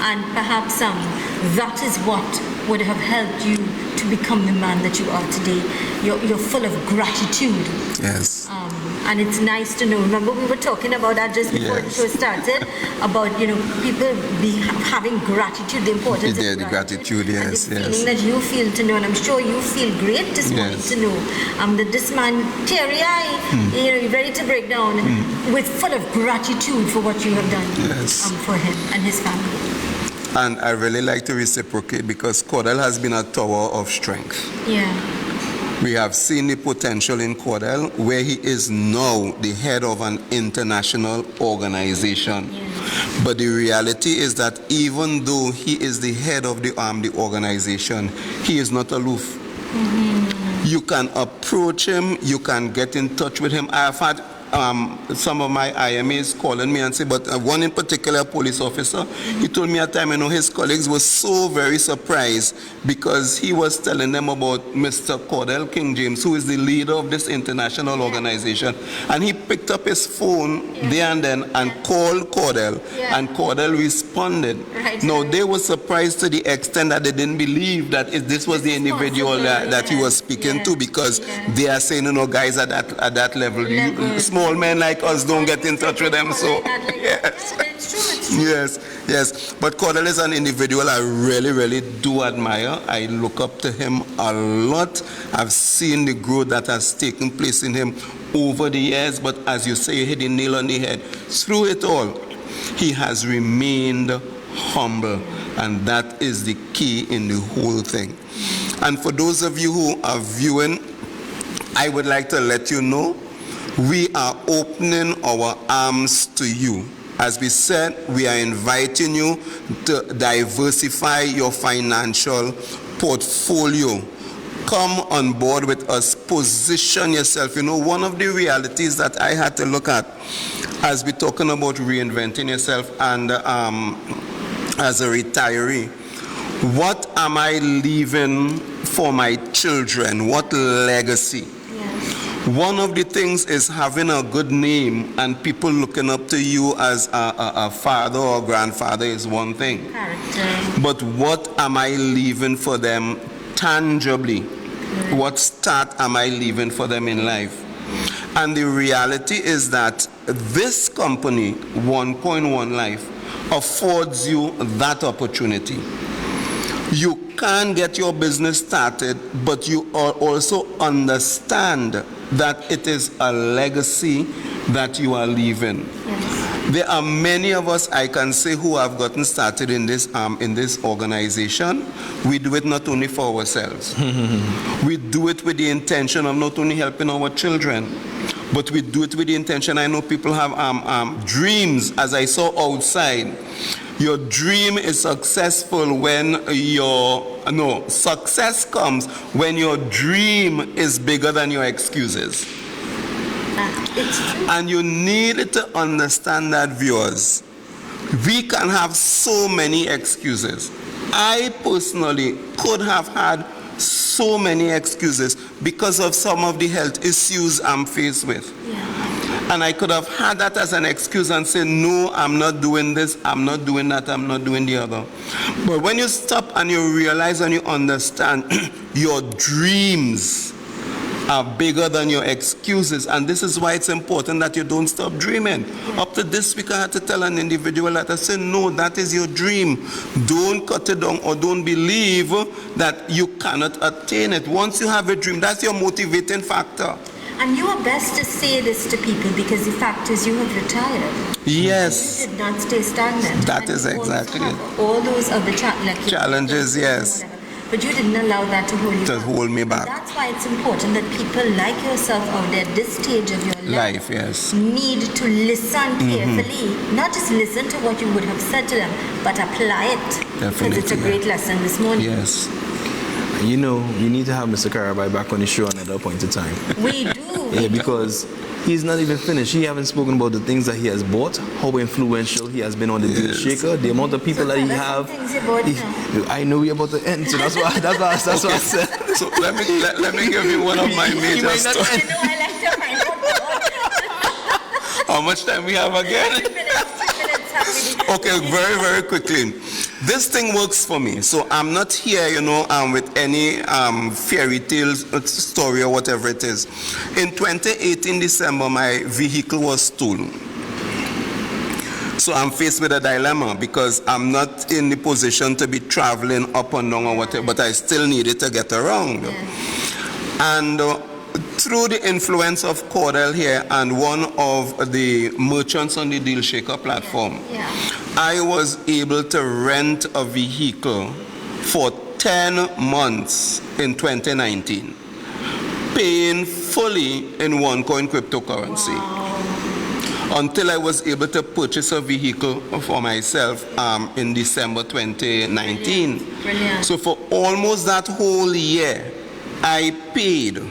And perhaps that is what would have helped you to become the man that you are today. You're full of gratitude. Yes. And it's nice to know. Remember, we were talking about that just before the show started, about people having gratitude, the importance of gratitude. Yes, and the feeling that you feel to know, and I'm sure you feel great this morning to know that this man, teary-eyed, you're ready to break down, with full of gratitude for what you have done for him and his family. And I really like to reciprocate, because Cordell has been a tower of strength. We have seen the potential in Cordell, where he is now the head of an international organization. But the reality is that even though he is the head of the organization, he is not aloof. You can approach him, you can get in touch with him. I have had some of my IMAs calling me and say, but one in particular, a police officer, he told me at time, his colleagues were so very surprised, because he was telling them about Mr. Cordell King James, who is the leader of this international organization, and he picked up his phone there and then and called Cordell, and Cordell responded. Now, they were surprised to the extent that they didn't believe that this was the individual that he was speaking to, because they are saying, guys at that level, small men like us don't get in touch with them. So yes. But Cordell is an individual I really, really do admire. I look up to him a lot. I've seen the growth that has taken place in him over the years. But as you say, you hit the nail on the head. Through it all, he has remained humble, and that is the key in the whole thing. And for those of you who are viewing, I would like to let you know we are opening our arms to you. As we said, we are inviting you to diversify your financial portfolio. Come on board with us, position yourself. You know, one of the realities that I had to look at as we're talking about reinventing yourself and as a retiree, what am I leaving for my children? What legacy? One of the things is having a good name and people looking up to you as a father or grandfather is one thing. But what am I leaving for them tangibly? What start am I leaving for them in life? And the reality is that this company, 1.1 Life, affords you that opportunity. You can get your business started, but you also understand that it is a legacy that you are leaving. There are many of us, I can say, who have gotten started in this organization. We do it not only for ourselves. We do it with the intention of not only helping our children, but we do it with the intention. I know people have dreams, as I saw outside. Your dream is successful when success comes when your dream is bigger than your excuses. And you need to understand that, viewers. We can have so many excuses. I personally could have had so many excuses because of some of the health issues I'm faced with. And I could have had that as an excuse and say, no, I'm not doing this, I'm not doing that, I'm not doing the other. But when you stop and you realize and you understand your dreams are bigger than your excuses, and this is why it's important that you don't stop dreaming. Up to this week, I had to tell an individual that I said, no, that is your dream. Don't cut it down or don't believe that you cannot attain it. Once you have a dream, that's your motivating factor. And you are best to say this to people because the fact is you have retired. Yes. You did not stay stagnant. That is exactly it. All those other challenges, yes. But you didn't allow that to hold you back. Hold me back. And that's why it's important that people like yourself out there at this stage of your life yes, need to listen carefully. Not just listen to what you would have said to them, but apply it. Because it's a great lesson this morning. Yes. You know, we need to have Mr. Karabai back on the show another point in time. We do. Yeah, because he's not even finished. He haven't spoken about the things that he has bought, how influential he has been on the Deal Shaker, the amount of people that he have. I know we're about to end, so that's why I said. So let me give you one of my major stories. How much time we have again? 2 minutes. Okay, very, very quickly. This thing works for me, so I'm not here, with any fairy tale story or whatever it is. In 2018 December, my vehicle was stolen. So I'm faced with a dilemma because I'm not in the position to be traveling up and down or whatever, but I still needed to get around. And through the influence of Cordell here and one of the merchants on the Deal Shaker platform, I was able to rent a vehicle for 10 months in 2019, paying fully in OneCoin cryptocurrency. Until I was able to purchase a vehicle for myself in December 2019. Brilliant. So for almost that whole year, I paid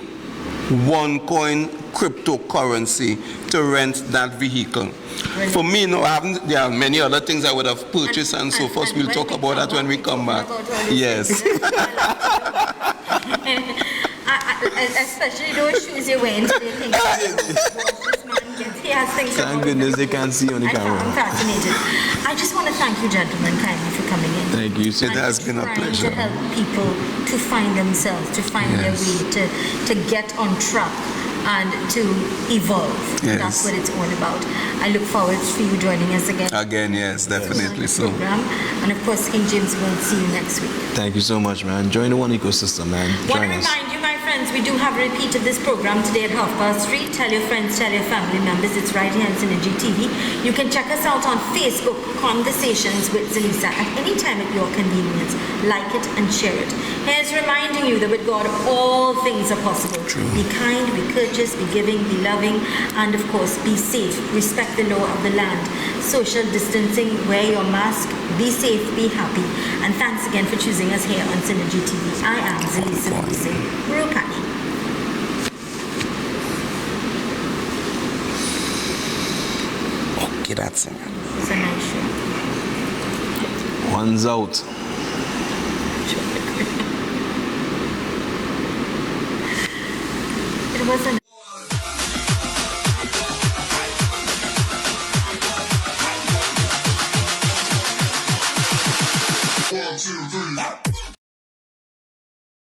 OneCoin cryptocurrency to rent that vehicle. Brilliant. For me, there are many other things I would have purchased and so forth. We'll talk about that when we come back. Yes. Especially those shoes you're wearing today. He has things. Thank goodness they can't see on the camera. I'm fascinated. I just want to thank you, gentlemen, kindly for coming in. Thank you. It has been a pleasure. To help people to find themselves, to find their way, to get on track and to evolve. Yes. That's what it's all about. I look forward to you joining us again. Again, yes, definitely so. Program. And of course, King James will see you next week. Thank you so much, man. Join the OneEcosystem, man. Want to remind you, my friends, friends, we do have a repeat of this program today at 3:30. Tell your friends, tell your family members. It's right here on Synergy TV. You can check us out on Facebook, Conversations with Zalisa, at any time at your convenience. Like it and share it. Here's reminding you that with God, all things are possible. Be kind, be courteous, be giving, be loving, and of course, be safe. Respect the law of the land. Social distancing, wear your mask, be safe, be happy. And thanks again for choosing us here on Synergy TV. I am Zalisa Rupani. Okay, that's it. It's a nice show. One's out. It wasn't. One, two, three.